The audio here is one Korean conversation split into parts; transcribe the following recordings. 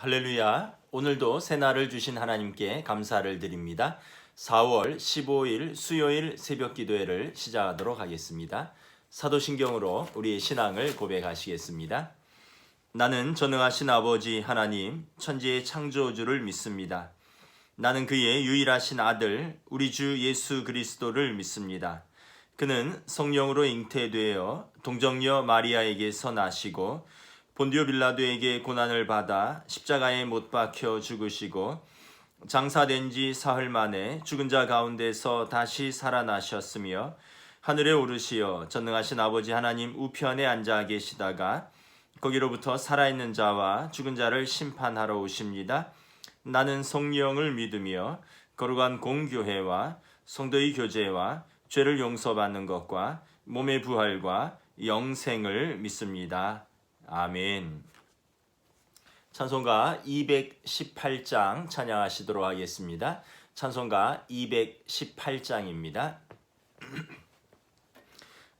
할렐루야. 오늘도 새날을 주신 하나님께 감사를 드립니다. 4월 15일 수요일 새벽 기도회를 시작하도록 하겠습니다. 사도신경으로 우리의 신앙을 고백하시겠습니다. 나는 전능하신 아버지 하나님, 천지의 창조주를 믿습니다. 나는 그의 유일하신 아들, 우리 주 예수 그리스도를 믿습니다. 그는 성령으로 잉태되어 동정녀 마리아에게서 나시고 본디오 빌라도에게 고난을 받아 십자가에 못 박혀 죽으시고 장사된 지 사흘 만에 죽은 자 가운데서 다시 살아나셨으며 하늘에 오르시어 전능하신 아버지 하나님 우편에 앉아 계시다가 거기로부터 살아있는 자와 죽은 자를 심판하러 오십니다. 나는 성령을 믿으며 거룩한 공교회와 성도의 교제와 죄를 용서받는 것과 몸의 부활과 영생을 믿습니다. 아멘. 찬송가 218장 찬양하시도록 하겠습니다. 찬송가 218장입니다.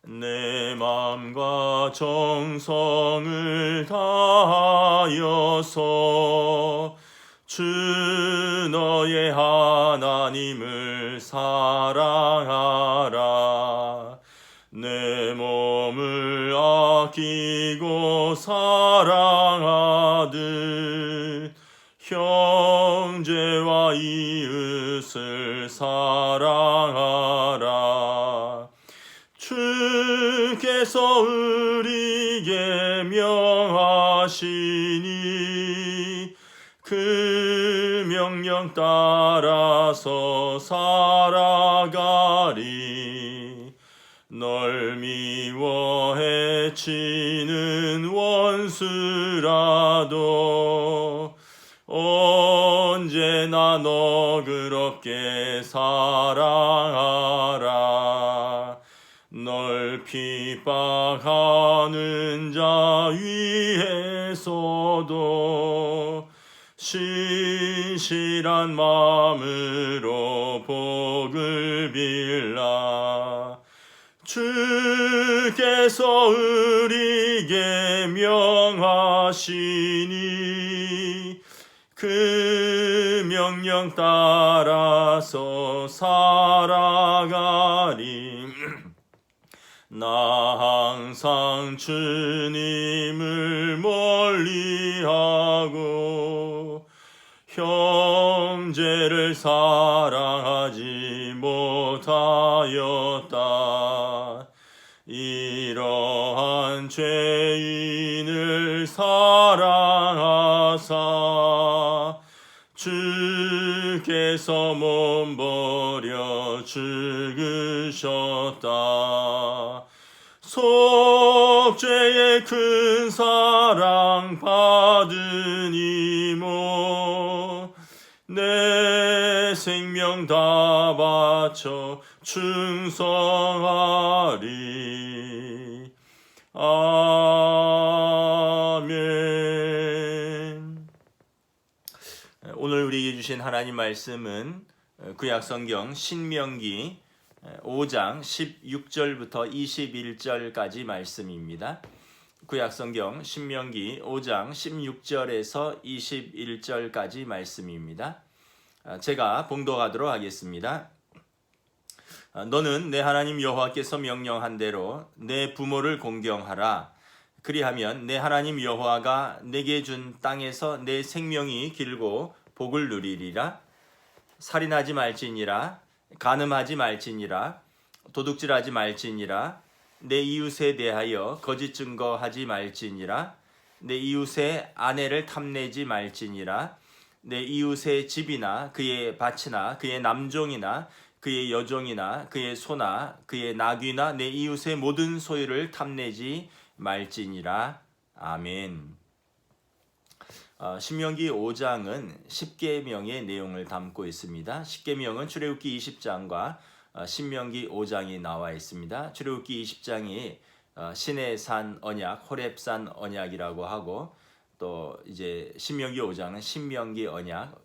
내 마음과 정성을 다하여서 주 너의 하나님을 사랑하라. 내 몸을 아끼고 사랑하듯 형제와 이웃을 사랑하라. 주께서 우리에게 명하시니 그 명령 따라서 살아가리. 널 미워 해치는 원수라도 언제나 너그럽게 사랑하라. 널 핍박하는 자 위에서도 신실한 마음으로 복을 빌라. 주께서 우리에게 명하시니 그 명령 따라서 살아가리. 나 항상 주님을 멀리하고 형제를 사랑하지 못하였다. 이러한 죄인을 사랑하사 주께서 몸버려 죽으셨다. 속죄의 큰 사랑 받으니모 내 생명 다 바쳐 충성하리. 아멘. 오늘 우리에게 주신 하나님 말씀은 구약성경 신명기 5장 16절부터 21절까지 말씀입니다. 구약성경 신명기 5장 16절에서 21절까지 말씀입니다. 제가 봉독하도록 하겠습니다. 너는 내 하나님 여호와께서 명령한 대로 내 부모를 공경하라. 그리하면 내 하나님 여호와가 내게 준 땅에서 내 생명이 길고 복을 누리리라. 살인하지 말지니라. 간음하지 말지니라. 도둑질하지 말지니라. 내 이웃에 대하여 거짓 증거하지 말지니라. 내 이웃의 아내를 탐내지 말지니라. 내 이웃의 집이나 그의 밭이나 그의 남종이나 그의 여종이나 그의 소나 그의 나귀나 내 이웃의 모든 소유를 탐내지 말지니라. 아멘. 신명기 5장은 10계명의 내용을 담고 있습니다. 10계명은 출애굽기 20장과 신명기 5장이 나와 있습니다. 출애굽기 20장이 시내산 언약, 호렙산 언약이라고 하고 또 이제 신명기 5장은 신명기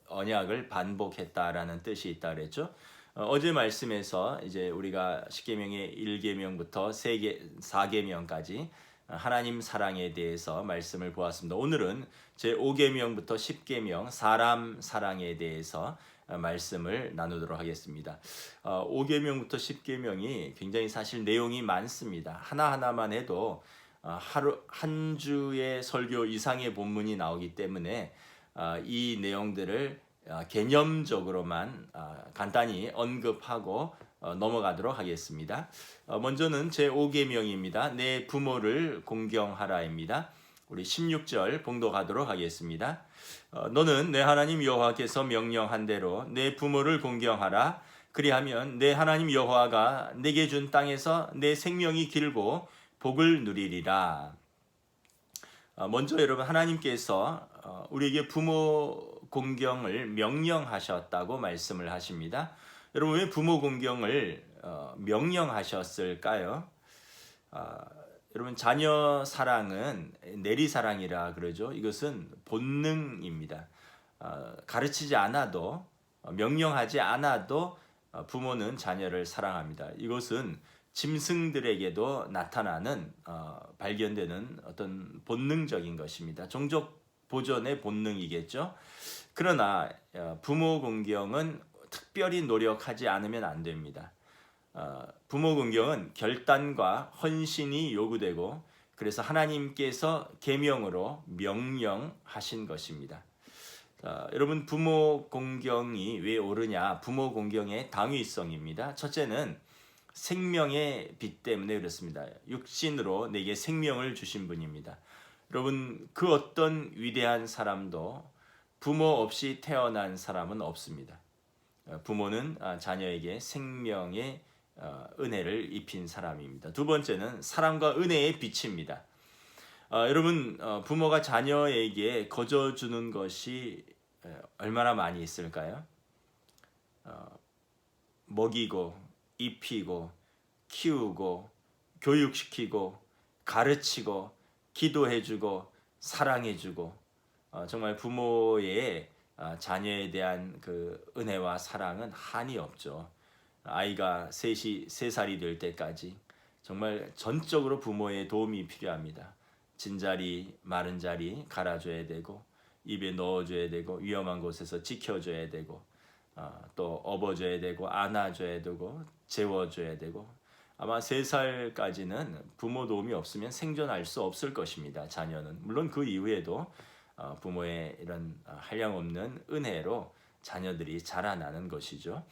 언약을 반복했다라는 뜻이 있다 그랬죠. 어제 말씀에서 이제 우리가 10계명의 1계명부터 4계명까지 하나님 사랑에 대해서 말씀을 보았습니다. 오늘은 제5계명부터 10계명 사람 사랑에 대해서 말씀을 나누도록 하겠습니다. 5계명부터 10계명이 굉장히 사실 내용이 많습니다. 하나하나만 해도 하루 한 주의 설교 이상의 본문이 나오기 때문에 이 내용들을 개념적으로만 간단히 언급하고 넘어가도록 하겠습니다. 먼저는 제5계명입니다. 내 부모를 공경하라입니다. 우리 16절 봉독하도록 하겠습니다. 너는 내 하나님 여호와께서 명령한 대로 내 부모를 공경하라. 그리하면 내 하나님 여호와가 내게 준 땅에서 내 생명이 길고 복을 누리리라. 먼저 여러분, 하나님께서 우리에게 부모 공경을 명령하셨다고 말씀을 하십니다. 여러분, 왜 부모 공경을 명령하셨을까요? 여러분, 자녀 사랑은 내리사랑이라 그러죠. 이것은 본능입니다. 가르치지 않아도, 명령하지 않아도 부모는 자녀를 사랑합니다. 이것은 짐승들에게도 나타나는 발견되는 어떤 본능적인 것입니다. 종족 보존의 본능이겠죠. 그러나 부모 공경은 특별히 노력하지 않으면 안 됩니다. 부모 공경은 결단과 헌신이 요구되고, 그래서 하나님께서 계명으로 명령하신 것입니다. 여러분, 부모 공경이 왜 옳으냐? 부모 공경의 당위성입니다. 첫째는 생명의 빛 때문에 그렇습니다. 육신으로 내게 생명을 주신 분입니다. 여러분, 그 어떤 위대한 사람도 부모 없이 태어난 사람은 없습니다. 부모는 자녀에게 생명의 은혜를 입힌 사람입니다. 두 번째는 사랑과 은혜의 빛입니다. 여러분, 부모가 자녀에게 거저주는 것이 얼마나 많이 있을까요? 먹이고 입히고 키우고 교육시키고 가르치고 기도해주고 사랑해주고, 정말 부모의 자녀에 대한 그 은혜와 사랑은 한이 없죠. 아이가 3살이 될 때까지 정말 전적으로 부모의 도움이 필요합니다. 진자리 마른 자리 갈아줘야 되고, 입에 넣어줘야 되고, 위험한 곳에서 지켜줘야 되고, 또 업어줘야 되고, 안아줘야 되고, 재워줘야 되고. 아마 3살까지는 부모 도움이 없으면 생존할 수 없을 것입니다. 자녀는 물론 그 이후에도 부모의 이런 한량없는 은혜로 자녀들이 자라나는 것이죠.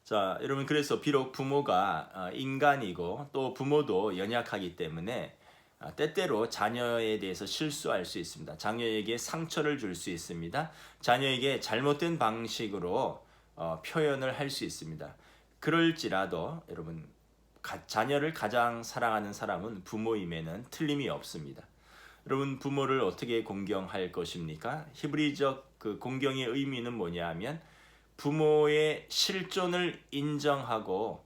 자, 여러분, 그래서 비록 부모가 인간이고 또 부모도 연약하기 때문에 때때로 자녀에 대해서 실수할 수 있습니다. 자녀에게 상처를 줄 수 있습니다. 자녀에게 잘못된 방식으로 표현을 할 수 있습니다. 그럴지라도 여러분, 자녀를 가장 사랑하는 사람은 부모임에는 틀림이 없습니다. 여러분, 부모를 어떻게 공경할 것입니까? 히브리적 그 공경의 의미는 뭐냐 하면 부모의 실존을 인정하고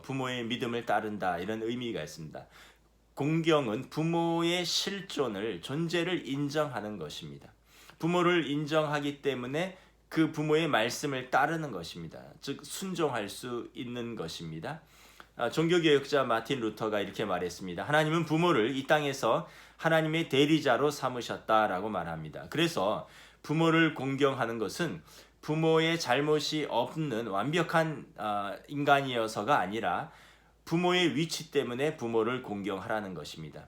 부모의 믿음을 따른다, 이런 의미가 있습니다. 공경은 부모의 실존을, 존재를 인정하는 것입니다. 부모를 인정하기 때문에 그 부모의 말씀을 따르는 것입니다. 즉 순종할 수 있는 것입니다. 종교개혁자 마틴 루터가 이렇게 말했습니다. 하나님은 부모를 이 땅에서 하나님의 대리자로 삼으셨다라고 말합니다. 그래서 부모를 공경하는 것은 부모의 잘못이 없는 완벽한 인간이어서가 아니라 부모의 위치 때문에 부모를 공경하라는 것입니다.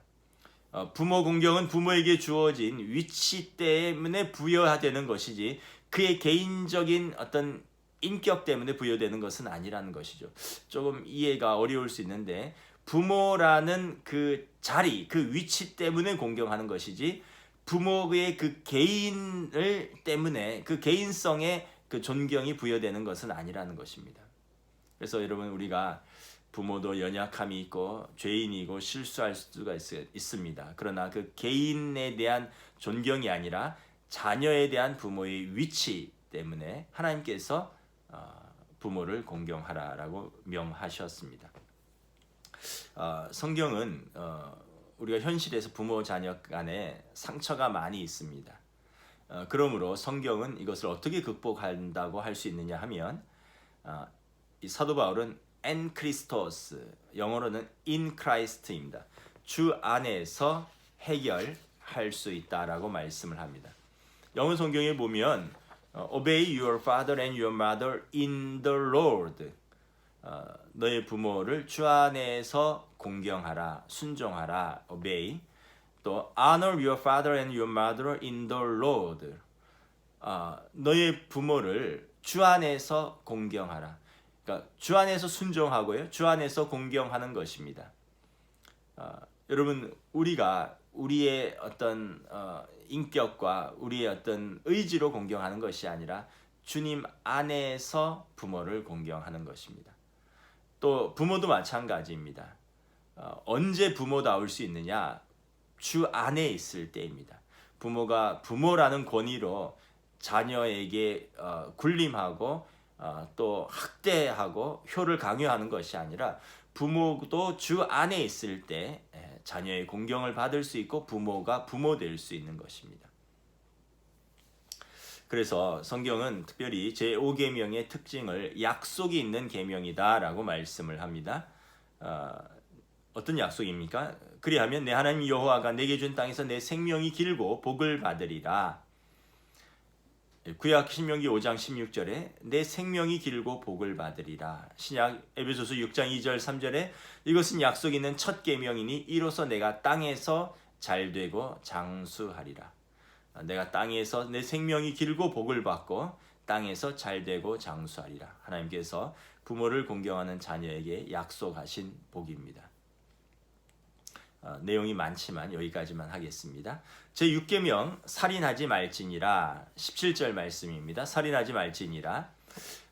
부모 공경은 부모에게 주어진 위치 때문에 부여되는 것이지 그의 개인적인 어떤 인격 때문에 부여되는 것은 아니라는 것이죠. 조금 이해가 어려울 수 있는데, 부모라는 그 자리, 그 위치 때문에 공경하는 것이지 부모의 그 개인을 때문에, 그 개인성에 그 존경이 부여되는 것은 아니라는 것입니다. 그래서 여러분, 우리가 부모도 연약함이 있고 죄인이고 실수할 수가 있습니다. 그러나 그 개인에 대한 존경이 아니라 자녀에 대한 부모의 위치 때문에 하나님께서 부모를 공경하라라고 명하셨습니다. 성경은 우리가 현실에서 부모 자녀 간에 상처가 많이 있습니다. 그러므로 성경은 이것을 어떻게 극복한다고 할 수 있느냐 하면, 이 사도 바울은 en Christos, 영어로는 in Christ입니다. 주 안에서 해결할 수 있다라고 말씀을 합니다. 영어 성경에 보면 Obey your father and your mother in the Lord. 너의 부모를 주 안에서 공경하라, 순종하라, obey. 또 honor your father and your mother in the Lord. 너의 부모를 주 안에서 공경하라. 그러니까 주 안에서 순종하고요, 주 안에서 공경하는 것입니다. 여러분, 우리가 우리의 어떤 인격과 우리의 어떤 의지로 공경하는 것이 아니라 주님 안에서 부모를 공경하는 것입니다. 또 부모도 마찬가지입니다. 언제 부모다울 수 있느냐? 주 안에 있을 때입니다. 부모가 부모라는 권위로 자녀에게 군림하고 또 학대하고 효를 강요하는 것이 아니라 부모도 주 안에 있을 때 자녀의 공경을 받을 수 있고 부모가 부모 될 수 있는 것입니다. 그래서 성경은 특별히 제5계명의 특징을 약속이 있는 계명이다라고 말씀을 합니다. 어떤 약속입니까? 그리하면 내 하나님 여호와가 내게 준 땅에서 내 생명이 길고 복을 받으리라. 구약 신명기 5장 16절에 내 생명이 길고 복을 받으리라. 신약 에베소서 6장 2절 3절에 이것은 약속 있는 첫 계명이니 이로써 내가 땅에서 잘되고 장수하리라. 내가 땅에서 내 생명이 길고 복을 받고 땅에서 잘되고 장수하리라. 하나님께서 부모를 공경하는 자녀에게 약속하신 복입니다. 내용이 많지만 여기까지만 하겠습니다. 제6계명 살인하지 말지니라. 17절 말씀입니다. 살인하지 말지니라.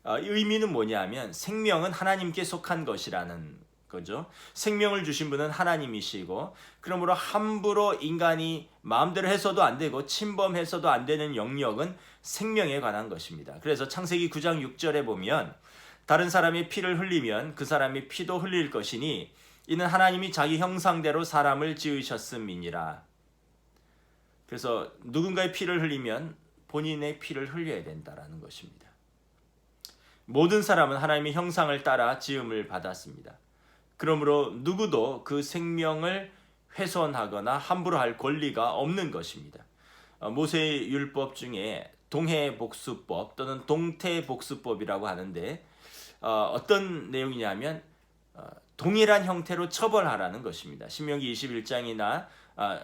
의미는 뭐냐면 생명은 하나님께 속한 것이라는 거죠. 생명을 주신 분은 하나님이시고 그러므로 함부로 인간이 마음대로 해서도 안 되고 침범해서도 안 되는 영역은 생명에 관한 것입니다. 그래서 창세기 9장 6절에 보면 다른 사람의 피를 흘리면 그 사람의 피도 흘릴 것이니 이는 하나님이 자기 형상대로 사람을 지으셨음이니라. 그래서 누군가의 피를 흘리면 본인의 피를 흘려야 된다라는 것입니다. 모든 사람은 하나님의 형상을 따라 지음을 받았습니다. 그러므로 누구도 그 생명을 훼손하거나 함부로 할 권리가 없는 것입니다. 모세의 율법 중에 동해복수법 또는 동태복수법이라고 하는데 어떤 내용이냐면 동일한 형태로 처벌하라는 것입니다. 신명기 21장이나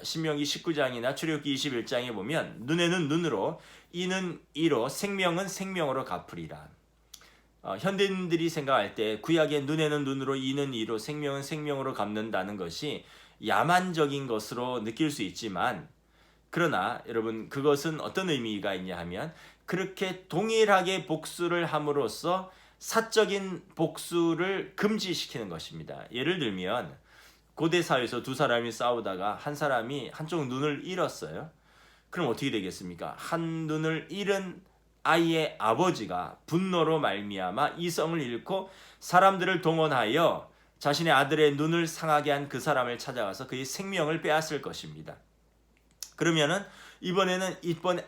신명기 19장이나 출애굽기 21장에 보면 눈에는 눈으로 이는 이로 생명은 생명으로 갚으리라. 현대인들이 생각할 때 구약의 눈에는 눈으로 이는 이로 생명은 생명으로 갚는다는 것이 야만적인 것으로 느낄 수 있지만 그러나 여러분 그것은 어떤 의미가 있냐 하면 그렇게 동일하게 복수를 함으로써 사적인 복수를 금지시키는 것입니다. 예를 들면 고대 사회에서 두 사람이 싸우다가 한 사람이 한쪽 눈을 잃었어요. 그럼 어떻게 되겠습니까? 한 눈을 잃은 아이의 아버지가 분노로 말미암아 이성을 잃고 사람들을 동원하여 자신의 아들의 눈을 상하게 한 그 사람을 찾아가서 그의 생명을 빼앗을 것입니다. 그러면은 이번에는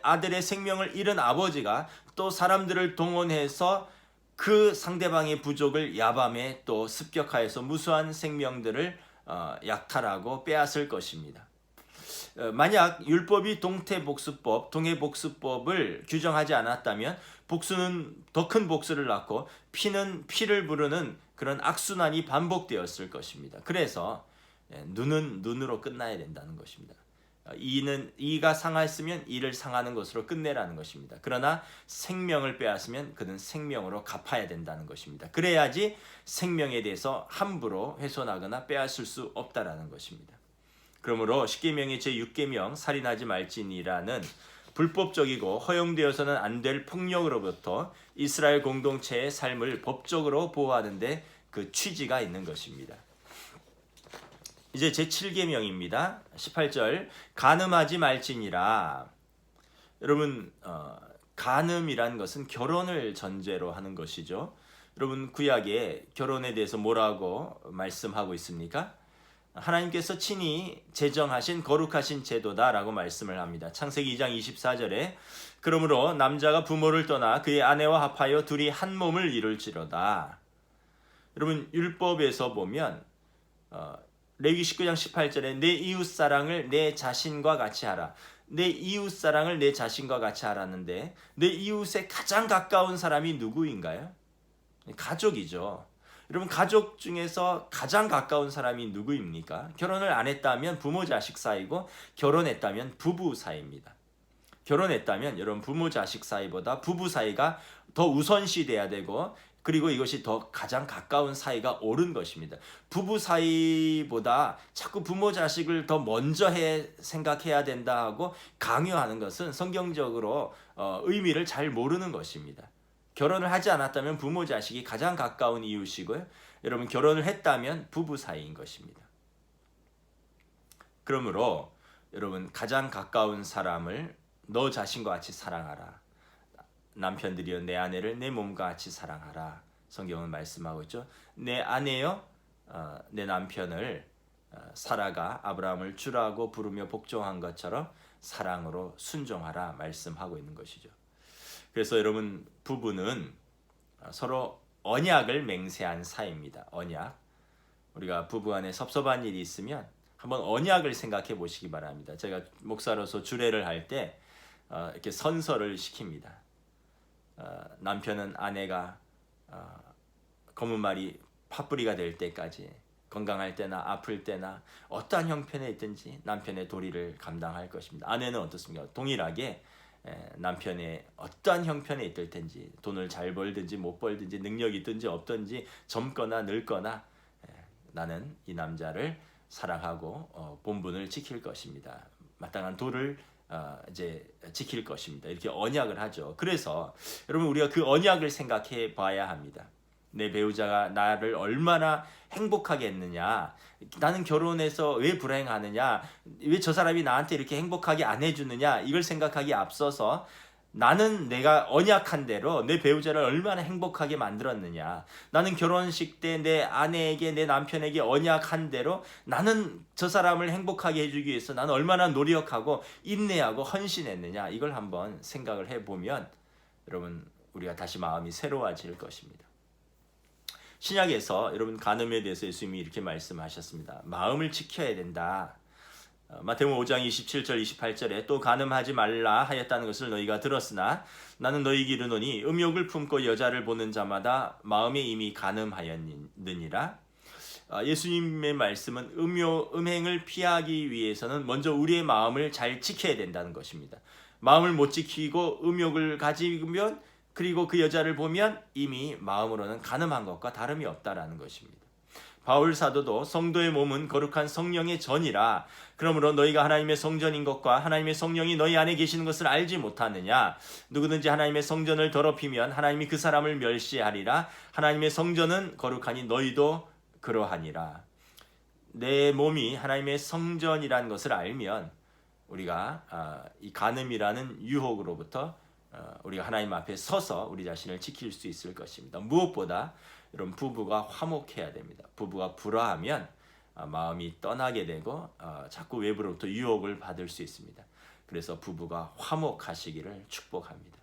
아들의 생명을 잃은 아버지가 또 사람들을 동원해서 그 상대방의 부족을 야밤에 또 습격하여서 무수한 생명들을 약탈하고 빼앗을 것입니다. 만약 율법이 동해복수법을 규정하지 않았다면 복수는 더 큰 복수를 낳고 피는 피를 부르는 그런 악순환이 반복되었을 것입니다. 그래서 눈은 눈으로 끝나야 된다는 것입니다. 이가 상했으면 이를 상하는 것으로 끝내라는 것입니다. 그러나 생명을 빼앗으면 그는 생명으로 갚아야 된다는 것입니다. 그래야지 생명에 대해서 함부로 훼손하거나 빼앗을 수 없다라는 것입니다. 그러므로 10계명의 제6계명 살인하지 말지니라는 불법적이고 허용되어서는 안 될 폭력으로부터 이스라엘 공동체의 삶을 법적으로 보호하는 데 그 취지가 있는 것입니다. 이제 제7계명입니다. 18절 간음하지 말지니라. 여러분 간음이란 것은 결혼을 전제로 하는 것이죠. 여러분 구약에 결혼에 대해서 뭐라고 말씀하고 있습니까? 하나님께서 친히 제정하신 거룩하신 제도다라고 말씀을 합니다. 창세기 2장 24절에 그러므로 남자가 부모를 떠나 그의 아내와 합하여 둘이 한 몸을 이룰지로다. 여러분 율법에서 보면 레위기 19장 18절에 내 이웃 사랑을 내 자신과 같이 하라. 내 이웃 사랑을 내 자신과 같이 하라는데 내 이웃에 가장 가까운 사람이 누구인가요? 가족이죠. 여러분, 가족 중에서 가장 가까운 사람이 누구입니까? 결혼을 안 했다면 부모 자식 사이고 결혼했다면 부부 사이입니다. 결혼했다면 여러분, 부모 자식 사이보다 부부 사이가 더 우선시 돼야 되고, 그리고 이것이 더 가장 가까운 사이가 옳은 것입니다. 부부 사이보다 자꾸 부모 자식을 더 먼저 생각해야 된다 하고 강요하는 것은 성경적으로 의미를 잘 모르는 것입니다. 결혼을 하지 않았다면 부모 자식이 가장 가까운 이웃이고요. 여러분, 결혼을 했다면 부부 사이인 것입니다. 그러므로 여러분, 가장 가까운 사람을 너 자신과 같이 사랑하라. 남편들이여 내 아내를 내 몸과 같이 사랑하라. 성경은 말씀하고 있죠. 내 아내여 내 남편을 사라가 아브라함을 주라고 부르며 복종한 것처럼 사랑으로 순종하라 말씀하고 있는 것이죠. 그래서 여러분, 부부는 서로 언약을 맹세한 사이입니다. 언약. 우리가 부부간에 섭섭한 일이 있으면 한번 언약을 생각해 보시기 바랍니다. 제가 목사로서 주례를 할 때 이렇게 선서를 시킵니다. 남편은 아내가 검은 말이 팥뿌리가 될 때까지, 건강할 때나 아플 때나 어떠한 형편에 있든지 남편의 도리를 감당할 것입니다. 아내는 어떻습니까? 동일하게 남편의 어떠한 형편에 있을 텐지, 돈을 잘 벌든지 못 벌든지, 능력이 있든지 없든지, 젊거나 늙거나 나는 이 남자를 사랑하고 본분을 지킬 것입니다. 마땅한 도를 이제 지킬 것입니다. 이렇게 언약을 하죠. 그래서 여러분, 우리가 그 언약을 생각해 봐야 합니다. 내 배우자가 나를 얼마나 행복하게 했느냐, 나는 결혼해서 왜 불행하느냐, 왜 저 사람이 나한테 이렇게 행복하게 안 해주느냐, 이걸 생각하기에 앞서서 나는 내가 언약한 대로 내 배우자를 얼마나 행복하게 만들었느냐, 나는 결혼식 때 내 아내에게, 내 남편에게 언약한 대로 나는 저 사람을 행복하게 해주기 위해서 나는 얼마나 노력하고 인내하고 헌신했느냐, 이걸 한번 생각을 해보면 여러분, 우리가 다시 마음이 새로워질 것입니다. 신약에서 여러분, 간음에 대해서 예수님이 이렇게 말씀하셨습니다. 마음을 지켜야 된다. 마태복음 5장 27절 28절에 또 간음하지 말라 하였다는 것을 너희가 들었으나 나는 너희에게 이르노니 음욕을 품고 여자를 보는 자마다 마음에 이미 간음하였느니라. 예수님의 말씀은 음행을 피하기 위해서는 먼저 우리의 마음을 잘 지켜야 된다는 것입니다. 마음을 못 지키고 음욕을 가지면, 그리고 그 여자를 보면 이미 마음으로는 간음한 것과 다름이 없다라는 것입니다. 바울 사도도 성도의 몸은 거룩한 성령의 전이라. 그러므로 너희가 하나님의 성전인 것과 하나님의 성령이 너희 안에 계시는 것을 알지 못하느냐. 누구든지 하나님의 성전을 더럽히면 하나님이 그 사람을 멸시하리라. 하나님의 성전은 거룩하니 너희도 그러하니라. 내 몸이 하나님의 성전이라는 것을 알면 우리가 이 간음이라는 유혹으로부터 우리가 하나님 앞에 서서 우리 자신을 지킬 수 있을 것입니다. 무엇보다 여러분, 부부가 화목해야 됩니다. 부부가 불화하면 마음이 떠나게 되고 자꾸 외부로부터 유혹을 받을 수 있습니다. 그래서 부부가 화목하시기를 축복합니다.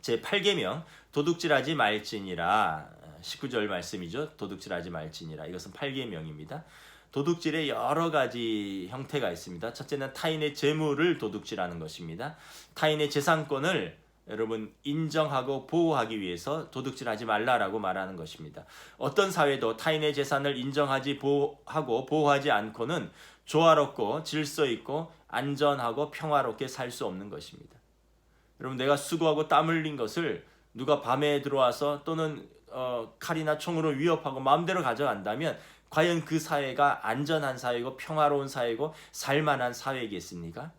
제8계명 도둑질하지 말지니라. 19절 말씀이죠. 도둑질하지 말지니라. 이것은 8계명입니다. 도둑질의 여러 가지 형태가 있습니다. 첫째는 타인의 재물을 도둑질하는 것입니다. 타인의 재산권을 여러분, 인정하고 보호하기 위해서 도둑질하지 말라라고 말하는 것입니다. 어떤 사회도 타인의 재산을 인정하지 하고 보호하지 않고는 조화롭고 질서 있고 안전하고 평화롭게 살 수 없는 것입니다. 여러분, 내가 수고하고 땀 흘린 것을 누가 밤에 들어와서 또는 칼이나 총으로 위협하고 마음대로 가져간다면 과연 그 사회가 안전한 사회고 평화로운 사회고 살만한 사회이겠습니까?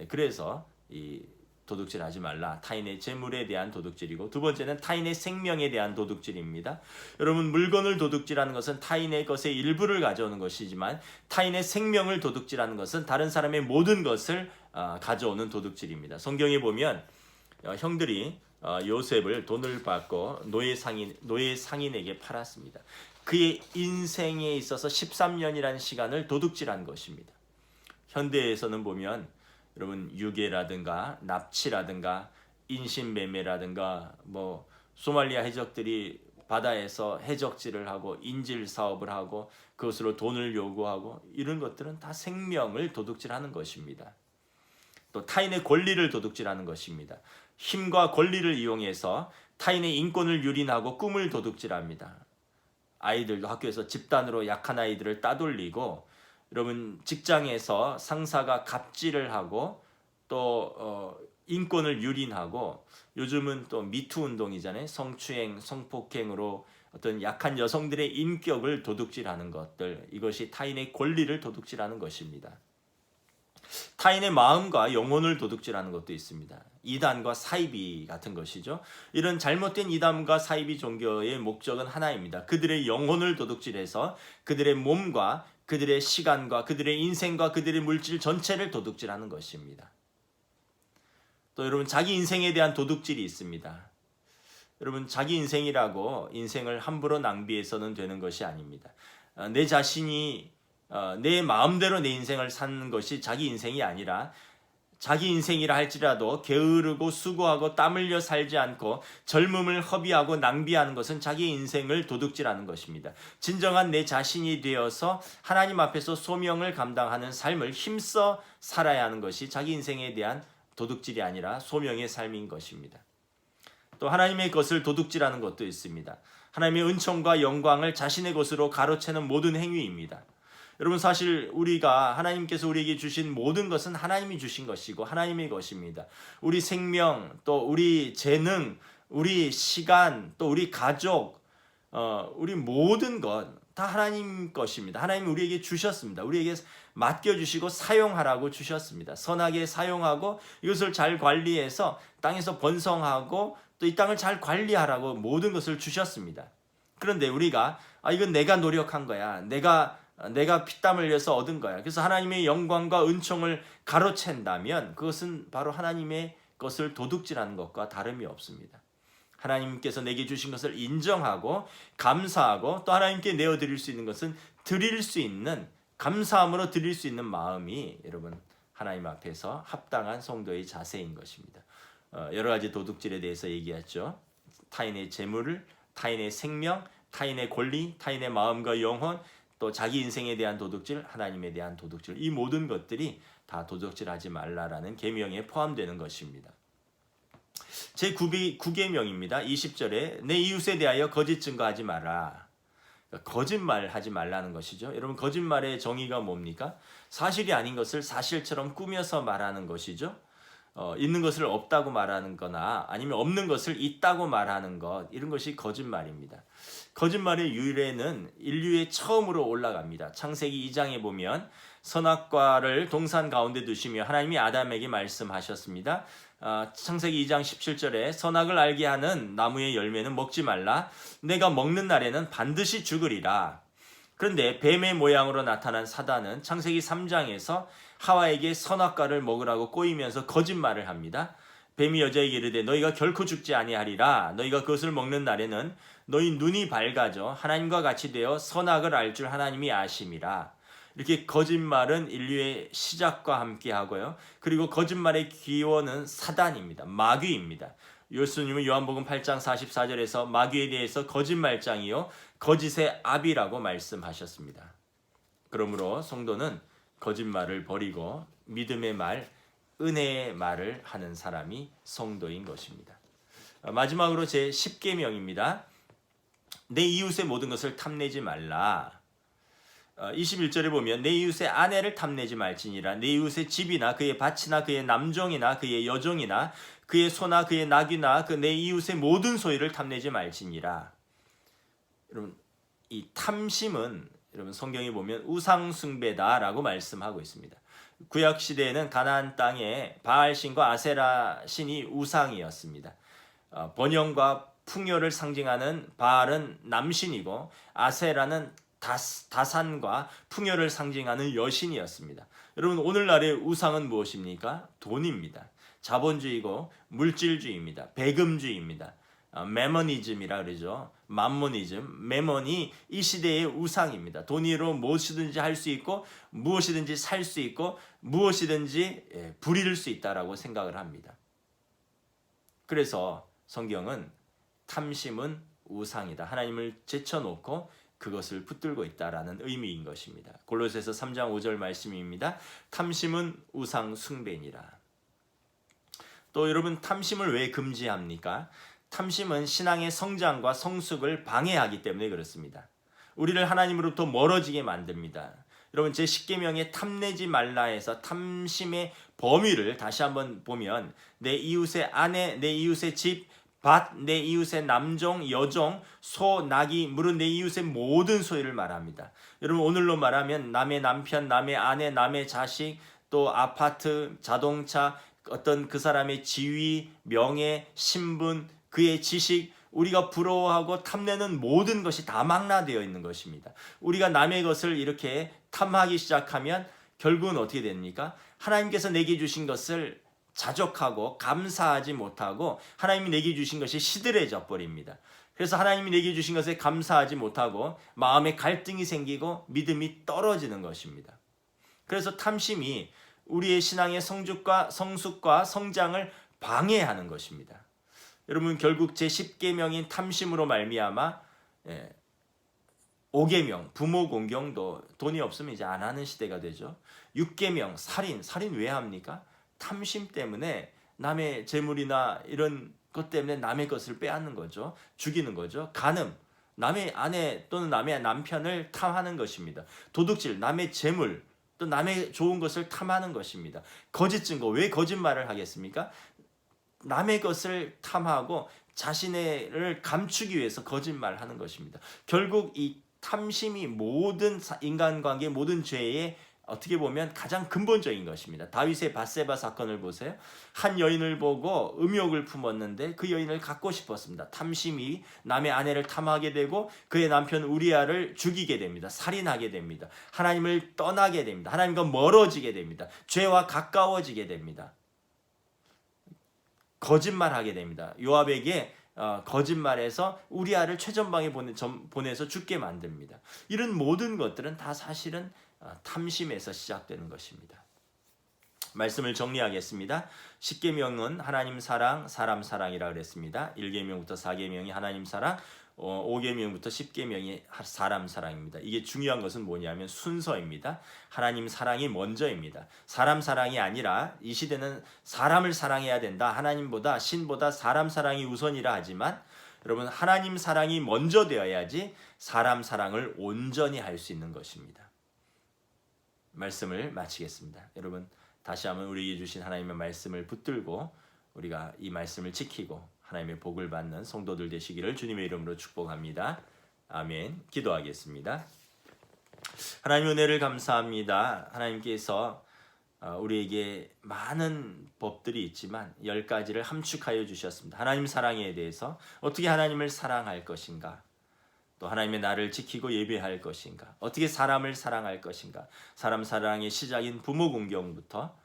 그래서 이 도둑질하지 말라. 타인의 재물에 대한 도둑질이고, 두 번째는 타인의 생명에 대한 도둑질입니다. 여러분, 물건을 도둑질하는 것은 타인의 것의 일부를 가져오는 것이지만 타인의 생명을 도둑질하는 것은 다른 사람의 모든 것을 가져오는 도둑질입니다. 성경에 보면 형들이 요셉을 돈을 받고 노예 상인에게 팔았습니다. 그의 인생에 있어서 13년이라는 시간을 도둑질한 것입니다. 현대에서는 보면 여러분, 유괴라든가 납치라든가 인신매매라든가 소말리아 해적들이 바다에서 해적질을 하고 인질 사업을 하고 그것으로 돈을 요구하고 이런 것들은 다 생명을 도둑질하는 것입니다. 또 타인의 권리를 도둑질하는 것입니다. 힘과 권리를 이용해서 타인의 인권을 유린하고 꿈을 도둑질합니다. 아이들도 학교에서 집단으로 약한 아이들을 따돌리고, 여러분 직장에서 상사가 갑질을 하고 또 인권을 유린하고, 요즘은 또 미투 운동이잖아요. 성추행, 성폭행으로 어떤 약한 여성들의 인격을 도둑질하는 것들, 이것이 타인의 권리를 도둑질하는 것입니다. 타인의 마음과 영혼을 도둑질하는 것도 있습니다. 이단과 사이비 같은 것이죠. 이런 잘못된 이단과 사이비 종교의 목적은 하나입니다. 그들의 영혼을 도둑질해서 그들의 몸과 그들의 시간과 그들의 인생과 그들의 물질 전체를 도둑질하는 것입니다. 또 여러분, 자기 인생에 대한 도둑질이 있습니다. 여러분, 자기 인생이라고 인생을 함부로 낭비해서는 되는 것이 아닙니다. 내 자신이 내 마음대로 내 인생을 사는 것이 자기 인생이 아니라, 자기 인생이라 할지라도 게으르고 수고하고 땀 흘려 살지 않고 젊음을 허비하고 낭비하는 것은 자기 인생을 도둑질하는 것입니다. 진정한 내 자신이 되어서 하나님 앞에서 소명을 감당하는 삶을 힘써 살아야 하는 것이 자기 인생에 대한 도둑질이 아니라 소명의 삶인 것입니다. 또 하나님의 것을 도둑질하는 것도 있습니다. 하나님의 은총과 영광을 자신의 것으로 가로채는 모든 행위입니다. 여러분, 사실 우리가, 하나님께서 우리에게 주신 모든 것은 하나님이 주신 것이고 하나님의 것입니다. 우리 생명, 또 우리 재능, 우리 시간, 또 우리 가족, 우리 모든 것 다 하나님 것입니다. 하나님이 우리에게 주셨습니다. 우리에게 맡겨주시고 사용하라고 주셨습니다. 선하게 사용하고 이것을 잘 관리해서 땅에서 번성하고 또 이 땅을 잘 관리하라고 모든 것을 주셨습니다. 그런데 우리가 이건 내가 노력한 거야, 내가 피땀 흘려서 얻은 거야, 그래서 하나님의 영광과 은총을 가로챈다면 그것은 바로 하나님의 것을 도둑질하는 것과 다름이 없습니다. 하나님께서 내게 주신 것을 인정하고 감사하고 또 하나님께 내어드릴 수 있는 것은 드릴 수 있는, 감사함으로 드릴 수 있는 마음이 여러분 하나님 앞에서 합당한 성도의 자세인 것입니다. 여러 가지 도둑질에 대해서 얘기했죠. 타인의 재물을, 타인의 생명, 타인의 권리, 타인의 마음과 영혼, 또 자기 인생에 대한 도둑질, 하나님에 대한 도둑질, 이 모든 것들이 다 도둑질하지 말라라는 계명에 포함되는 것입니다. 제9계명입니다. 20절에 내 이웃에 대하여 거짓 증거하지 마라. 거짓말하지 말라는 것이죠. 여러분, 거짓말의 정의가 뭡니까? 사실이 아닌 것을 사실처럼 꾸며서 말하는 것이죠. 있는 것을 없다고 말하는 거나 아니면 없는 것을 있다고 말하는 것, 이런 것이 거짓말입니다. 거짓말의 유래는 인류의 처음으로 올라갑니다. 창세기 2장에 보면 선악과를 동산 가운데 두시며 하나님이 아담에게 말씀하셨습니다. 창세기 2장 17절에 선악을 알게 하는 나무의 열매는 먹지 말라. 내가 먹는 날에는 반드시 죽으리라. 그런데 뱀의 모양으로 나타난 사단은 창세기 3장에서 하와에게 선악과를 먹으라고 꼬이면서 거짓말을 합니다. 뱀이 여자에게 이르되 너희가 결코 죽지 아니하리라. 너희가 그것을 먹는 날에는 너희 눈이 밝아져 하나님과 같이 되어 선악을 알 줄 하나님이 아심이라. 이렇게 거짓말은 인류의 시작과 함께 하고요. 그리고 거짓말의 기원은 사단입니다. 마귀입니다. 예수님은 요한복음 8장 44절에서 마귀에 대해서 거짓말장이요 거짓의 아비라고 말씀하셨습니다. 그러므로 성도는 거짓말을 버리고 믿음의 말, 은혜의 말을 하는 사람이 성도인 것입니다. 마지막으로 제 10계명입니다. 내 이웃의 모든 것을 탐내지 말라. 21절에 보면 내 이웃의 아내를 탐내지 말지니라. 내 이웃의 집이나 그의 밭이나 그의 남종이나 그의 여종이나 그의 소나 그의 낙이나 그 내 이웃의 모든 소유를 탐내지 말지니라. 여러분, 이 탐심은 여러분 성경에 보면 우상 숭배다라고 말씀하고 있습니다. 구약 시대에는 가나안 땅에 바알 신과 아세라 신이 우상이었습니다. 번영과 풍요를 상징하는 바알은 남신이고 아세라는 다산과 풍요를 상징하는 여신이었습니다. 여러분, 오늘날의 우상은 무엇입니까? 돈입니다. 자본주의고 물질주의입니다. 배금주의입니다. 메모니즘이라 그러죠. 맘모니즘, 메몬이 이 시대의 우상입니다. 돈으로 무엇이든지 할 수 있고 무엇이든지 살 수 있고 무엇이든지 부릴 수 있다라고 생각을 합니다. 그래서 성경은 탐심은 우상이다. 하나님을 제쳐놓고 그것을 붙들고 있다라는 의미인 것입니다. 골로새서 3장 5절 말씀입니다. 탐심은 우상 숭배니라. 또 여러분, 탐심을 왜 금지합니까? 탐심은 신앙의 성장과 성숙을 방해하기 때문에 그렇습니다. 우리를 하나님으로부터 멀어지게 만듭니다. 여러분, 제10계명에 탐내지 말라 해서 탐심의 범위를 다시 한번 보면 내 이웃의 아내, 내 이웃의 집, 밭, 내 이웃의 남종, 여종, 소, 나귀, 물은 내 이웃의 모든 소유를 말합니다. 여러분, 오늘로 말하면 남의 남편, 남의 아내, 남의 자식, 또 아파트, 자동차, 어떤 그 사람의 지위, 명예, 신분, 그의 지식, 우리가 부러워하고 탐내는 모든 것이 다 망라되어 있는 것입니다. 우리가 남의 것을 이렇게 탐하기 시작하면 결국은 어떻게 됩니까? 하나님께서 내게 주신 것을 자족하고 감사하지 못하고 하나님이 내게 주신 것이 시들해져 버립니다. 그래서 하나님이 내게 주신 것에 감사하지 못하고 마음에 갈등이 생기고 믿음이 떨어지는 것입니다. 그래서 탐심이 우리의 신앙의 성숙과 성장을 방해하는 것입니다. 여러분, 결국 제10계명인 탐심으로 말미암아 5계명 부모 공경도 돈이 없으면 이제 안 하는 시대가 되죠. 6계명 살인 왜 합니까? 탐심 때문에 남의 재물이나 이런 것 때문에 남의 것을 빼앗는 거죠. 죽이는 거죠. 간음, 남의 아내 또는 남의 남편을 탐하는 것입니다. 도둑질, 남의 재물, 또 남의 좋은 것을 탐하는 것입니다. 거짓 증거, 왜 거짓말을 하겠습니까? 남의 것을 탐하고 자신을 감추기 위해서 거짓말하는 것입니다. 결국 이 탐심이 모든 인간관계, 모든 죄의 어떻게 보면 가장 근본적인 것입니다. 다윗의 밧세바 사건을 보세요. 한 여인을 보고 음욕을 품었는데 그 여인을 갖고 싶었습니다. 탐심이 남의 아내를 탐하게 되고 그의 남편 우리아를 죽이게 됩니다. 살인하게 됩니다. 하나님을 떠나게 됩니다. 하나님과 멀어지게 됩니다. 죄와 가까워지게 됩니다. 거짓말하게 됩니다. 요압에게 거짓말해서 우리아를 최전방에 보내서 죽게 만듭니다. 이런 모든 것들은 다 사실은 탐심에서 시작되는 것입니다. 말씀을 정리하겠습니다. 10계명은 하나님 사랑, 사람 사랑이라 그랬습니다. 1계명부터 4계명이 하나님 사랑, 5계명부터 10계명이 사람 사랑입니다. 이게 중요한 것은 뭐냐면 순서입니다. 하나님 사랑이 먼저입니다. 사람 사랑이 아니라 이 시대는 사람을 사랑해야 된다. 하나님보다 신보다 사람 사랑이 우선이라 하지만 여러분, 하나님 사랑이 먼저 되어야지 사람 사랑을 온전히 할 수 있는 것입니다. 말씀을 마치겠습니다. 여러분, 다시 한번 우리에게 주신 하나님의 말씀을 붙들고 우리가 이 말씀을 지키고 하나님의 복을 받는 성도들 되시기를 주님의 이름으로 축복합니다. 아멘. 기도하겠습니다. 하나님, 은혜를 감사합니다. 하나님께서 우리에게 많은 법들이 있지만 10가지를 함축하여 주셨습니다. 하나님 사랑에 대해서 어떻게 하나님을 사랑할 것인가, 또 하나님의 나를 지키고 예배할 것인가, 어떻게 사람을 사랑할 것인가, 사람 사랑의 시작인 부모 공경부터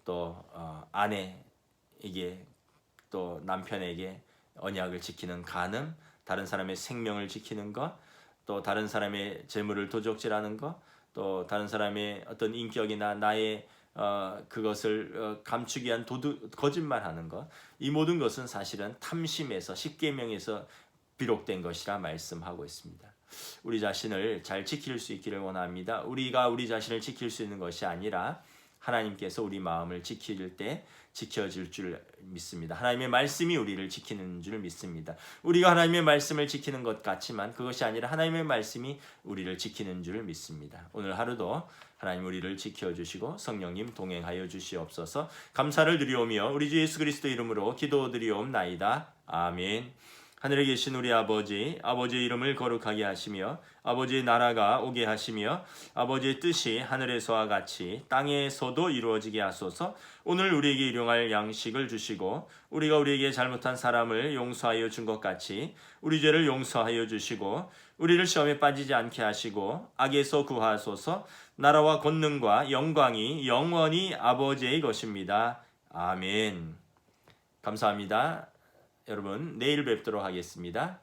또 아내에게 또 남편에게 언약을 지키는 간음, 다른 사람의 생명을 지키는 것, 또 다른 사람의 재물을 도적질하는 것, 또 다른 사람의 어떤 인격이나 나의 그것을 감추기 위한 거짓말하는 것, 이 모든 것은 사실은 탐심에서 10계명에서 비록된 것이라 말씀하고 있습니다. 우리 자신을 잘 지킬 수 있기를 원합니다. 우리가 우리 자신을 지킬 수 있는 것이 아니라 하나님께서 우리 마음을 지킬 때 지켜질 줄 믿습니다. 하나님의 말씀이 우리를 지키는 줄 믿습니다. 우리가 하나님의 말씀을 지키는 것 같지만 그것이 아니라 하나님의 말씀이 우리를 지키는 줄 믿습니다. 오늘 하루도 하나님 우리를 지켜주시고 성령님 동행하여 주시옵소서. 감사를 드리오며 우리 주 예수 그리스도 이름으로 기도드리옵나이다. 아멘. 하늘에 계신 우리 아버지, 아버지의 이름을 거룩하게 하시며 아버지의 나라가 오게 하시며 아버지의 뜻이 하늘에서와 같이 땅에서도 이루어지게 하소서. 오늘 우리에게 일용할 양식을 주시고 우리가 우리에게 잘못한 사람을 용서하여 준 것 같이 우리 죄를 용서하여 주시고 우리를 시험에 빠지지 않게 하시고 악에서 구하소서. 나라와 권능과 영광이 영원히 아버지의 것입니다. 아멘. 감사합니다. 여러분, 내일 뵙도록 하겠습니다.